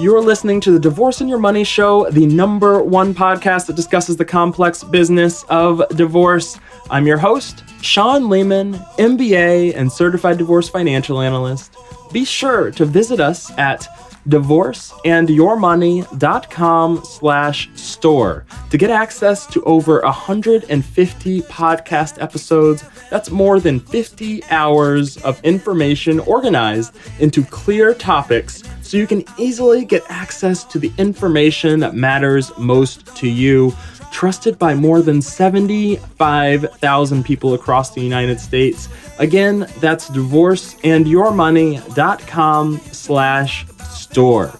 You're listening to the Divorce and Your Money Show, the #1 podcast that discusses the complex business of divorce. I'm your host, Sean Lehman, MBA and Certified Divorce Financial Analyst. Be sure to visit us at divorceandyourmoney.com/store to get access to over 150 podcast episodes. That's more than 50 hours of information organized into clear topics so you can easily get access to the information that matters most to you. Trusted by more than 75,000 people across the United States. Again, that's divorceandyourmoney.com/store.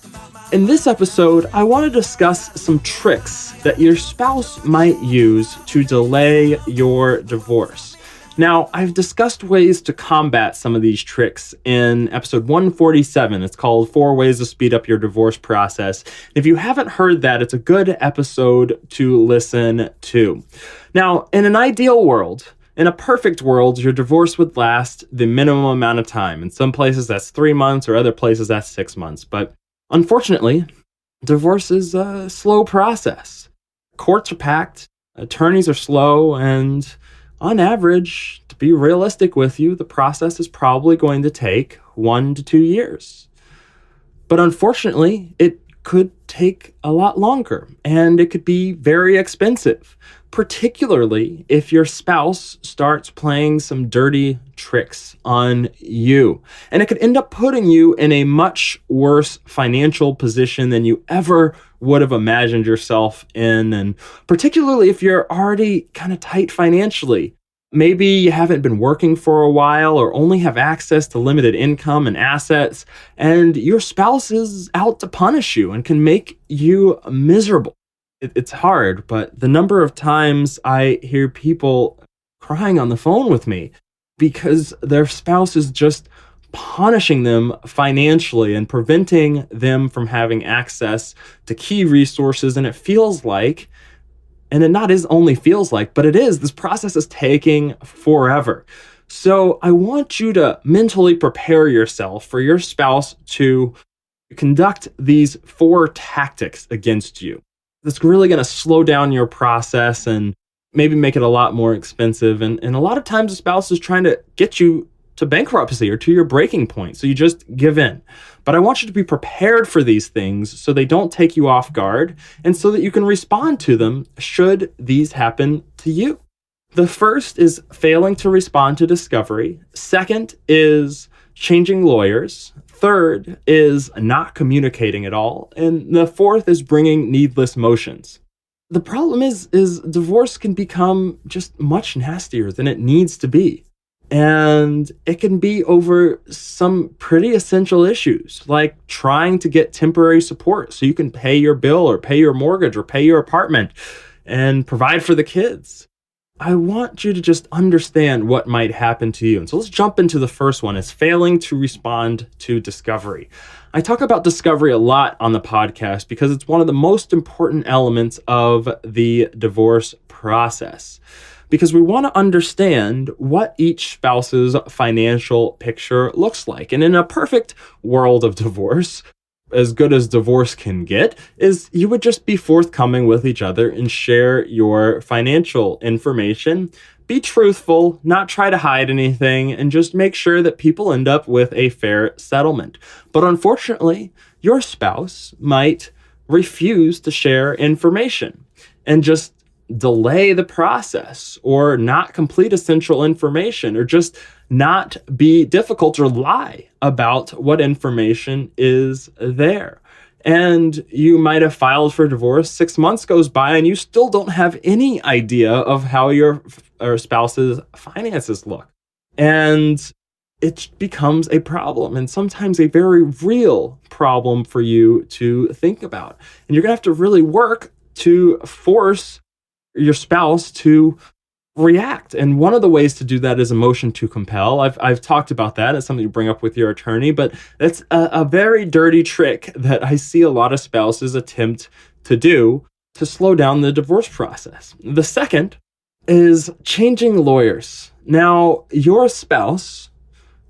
In this episode, I want to discuss some tricks that your spouse might use to delay your divorce. Now, I've discussed ways to combat some of these tricks in episode 147. It's called 4 Ways to Speed Up Your Divorce Process. If you haven't heard that, it's a good episode to listen to. Now, in an ideal world, in a perfect world, your divorce would last the minimum amount of time. In some places, that's 3 months, or other places, that's 6 months. But unfortunately, divorce is a slow process. Courts are packed, attorneys are slow, and on average, to be realistic with you, the process is probably going to take 1 to 2 years. But unfortunately, it could take a lot longer, and it could be very expensive, particularly if your spouse starts playing some dirty tricks on you. And it could end up putting you in a much worse financial position than you ever would have imagined yourself in, and particularly if you're already kind of tight financially. Maybe you haven't been working for a while or only have access to limited income and assets, and your spouse is out to punish you and can make you miserable. It's hard, but the number of times I hear people crying on the phone with me because their spouse is just punishing them financially and preventing them from having access to key resources. And it feels like, and it not is only feels like, but it is, this process is taking forever. So I want you to mentally prepare yourself for your spouse to conduct these 4 tactics against you. That's really going to slow down your process and maybe make it a lot more expensive. And a lot of times the spouse is trying to get you to bankruptcy or to your breaking point. So you just give in. But I want you to be prepared for these things so they don't take you off guard and so that you can respond to them should these happen to you. The first is failing to respond to discovery. Second is changing lawyers. Third is not communicating at all. And the fourth is bringing needless motions. The problem is divorce can become just much nastier than it needs to be. And it can be over some pretty essential issues, like trying to get temporary support so you can pay your bill or pay your mortgage or pay your apartment and provide for the kids. I want you to just understand what might happen to you. And so let's jump into the first one, is failing to respond to discovery. I talk about discovery a lot on the podcast because it's one of the most important elements of the divorce process. Because we want to understand what each spouse's financial picture looks like. And in a perfect world of divorce, as good as divorce can get, is you would just be forthcoming with each other and share your financial information. Be truthful, not try to hide anything, and just make sure that people end up with a fair settlement. But unfortunately, your spouse might refuse to share information and just delay the process or not complete essential information or just not be difficult or lie about what information is there. And you might have filed for divorce, 6 months goes by and you still don't have any idea of how your spouse's finances look. And it becomes a problem, and sometimes a very real problem for you to think about. And you're gonna have to really work to force your spouse to react. And one of the ways to do that is a motion to compel. I've talked about that. It's something you bring up with your attorney, but that's a very dirty trick that I see a lot of spouses attempt to do to slow down the divorce process. The second is changing lawyers. Now, your spouse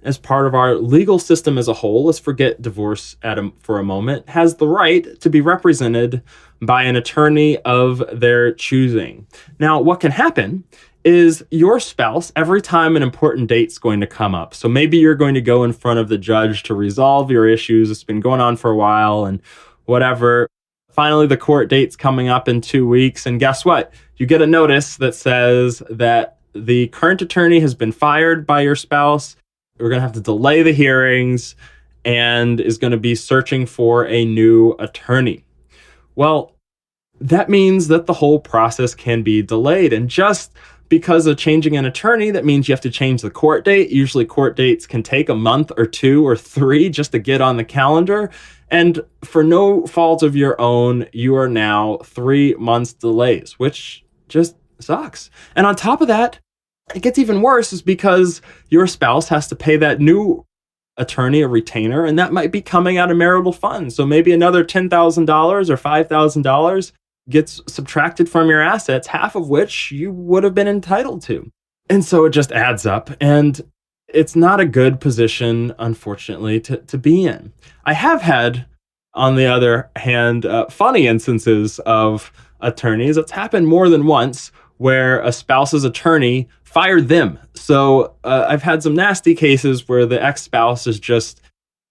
as part of our legal system as a whole, let's forget divorce for a moment, has the right to be represented by an attorney of their choosing. Now, what can happen is your spouse, every time an important date's going to come up, so maybe you're going to go in front of the judge to resolve your issues, it's been going on for a while and whatever, finally the court date's coming up in 2 weeks, and guess what? You get a notice that says that the current attorney has been fired by your spouse. We're going to have to delay the hearings and is going to be searching for a new attorney. Well, that means that the whole process can be delayed. And just because of changing an attorney, that means you have to change the court date. Usually court dates can take a month or 2 or 3 just to get on the calendar. And for no fault of your own, you are now 3 months delays, which just sucks. And on top of that, it gets even worse is because your spouse has to pay that new attorney a retainer, and that might be coming out of marital funds. So maybe another $10,000 or $5,000 gets subtracted from your assets, half of which you would have been entitled to. And so it just adds up, and it's not a good position, unfortunately, to be in. I have had, on the other hand, funny instances of attorneys. It's happened more than once where a spouse's attorney fired them. So I've had some nasty cases where the ex-spouse is just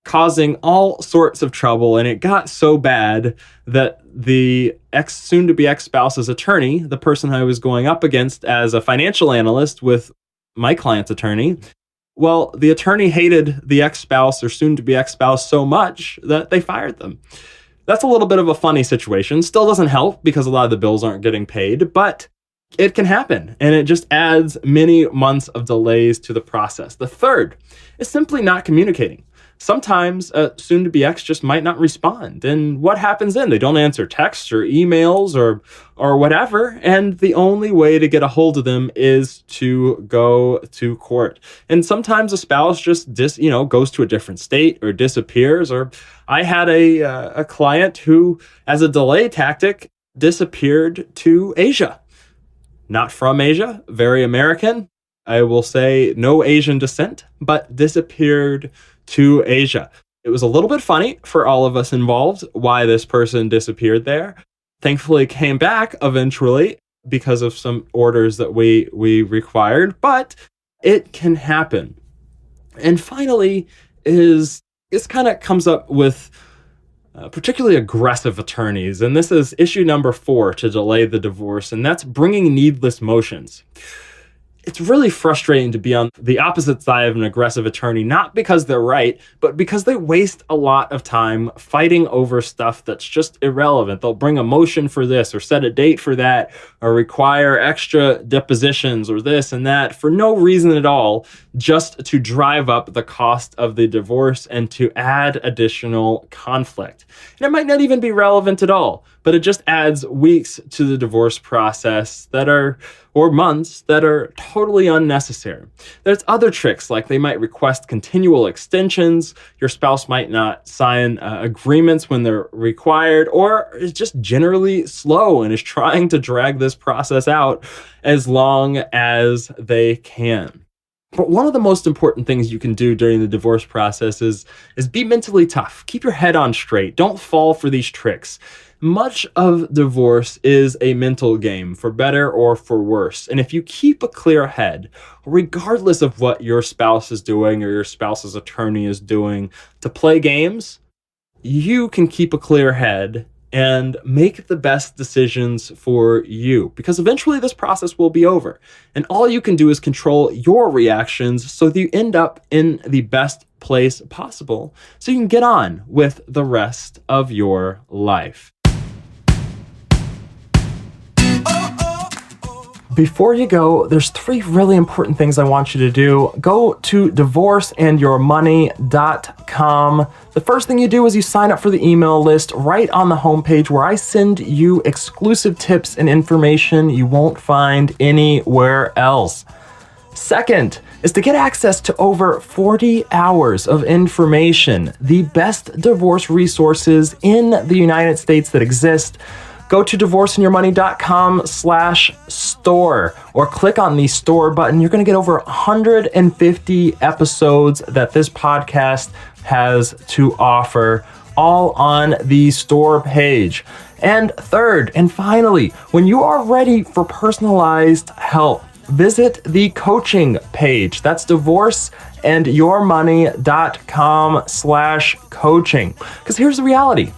causing all sorts of trouble, and it got so bad that the soon-to-be ex-spouse's attorney, the person I was going up against as a financial analyst with my client's attorney, well, the attorney hated the ex-spouse or soon-to-be ex-spouse so much that they fired them. That's a little bit of a funny situation. Still doesn't help because a lot of the bills aren't getting paid, but it can happen, and it just adds many months of delays to the process. The third is simply not communicating. Sometimes a soon-to-be ex just might not respond, and what happens then? They don't answer texts or emails or whatever, and the only way to get a hold of them is to go to court. And sometimes a spouse just goes to a different state or disappears. Or I had a client who, as a delay tactic, disappeared to Asia. Not from Asia, very American. I will say no Asian descent, but disappeared to Asia. It was a little bit funny for all of us involved why this person disappeared there. Thankfully came back eventually because of some orders that we required, but it can happen. And finally this kind of comes up with particularly aggressive attorneys. And this is issue number 4 to delay the divorce, and that's bringing needless motions. It's really frustrating to be on the opposite side of an aggressive attorney, not because they're right, but because they waste a lot of time fighting over stuff that's just irrelevant. They'll bring a motion for this or set a date for that or require extra depositions or this and that for no reason at all, just to drive up the cost of the divorce and to add additional conflict. And it might not even be relevant at all, but it just adds weeks to the divorce process or months that are totally unnecessary. There's other tricks, like they might request continual extensions, your spouse might not sign agreements when they're required, or is just generally slow and is trying to drag this process out as long as they can. But one of the most important things you can do during the divorce process is be mentally tough. Keep your head on straight. Don't fall for these tricks. Much of divorce is a mental game, for better or for worse. And if you keep a clear head, regardless of what your spouse is doing or your spouse's attorney is doing to play games, you can keep a clear head and make the best decisions for you, because eventually this process will be over. And all you can do is control your reactions so that you end up in the best place possible so you can get on with the rest of your life. Before you go, there's 3 really important things I want you to do. Go to divorceandyourmoney.com. The first thing you do is you sign up for the email list right on the homepage, where I send you exclusive tips and information you won't find anywhere else. Second is to get access to over 40 hours of information, the best divorce resources in the United States that exist. Go to divorceandyourmoney.com/store store or click on the store button, you're going to get over 150 episodes that this podcast has to offer, all on the store page. And third, and finally, when you are ready for personalized help, visit the coaching page. That's divorceandyourmoney.com/coaching. Because here's the reality,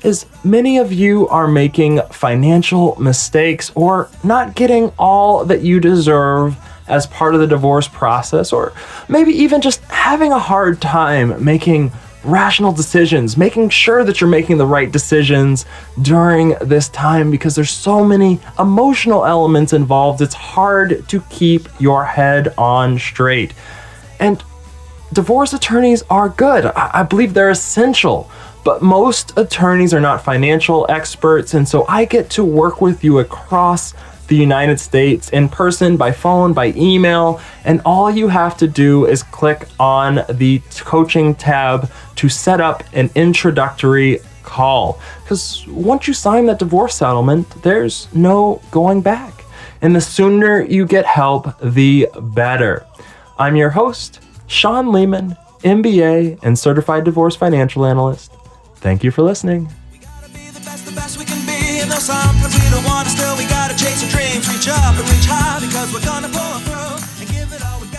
is many of you are making financial mistakes or not getting all that you deserve as part of the divorce process, or maybe even just having a hard time making rational decisions, making sure that you're making the right decisions during this time, because there's so many emotional elements involved. It's hard to keep your head on straight. And divorce attorneys are good. I believe they're essential, but most attorneys are not financial experts. And so I get to work with you across the United States, in person, by phone, by email, and all you have to do is click on the coaching tab to set up an introductory call. Because once you sign that divorce settlement, there's no going back. And the sooner you get help, the better. I'm your host, Sean Lehman, MBA and Certified Divorce Financial Analyst. Thank you for listening. Sometimes we don't want to, still we gotta chase our dreams, reach up and reach high, because we're gonna pull through and give it all we got.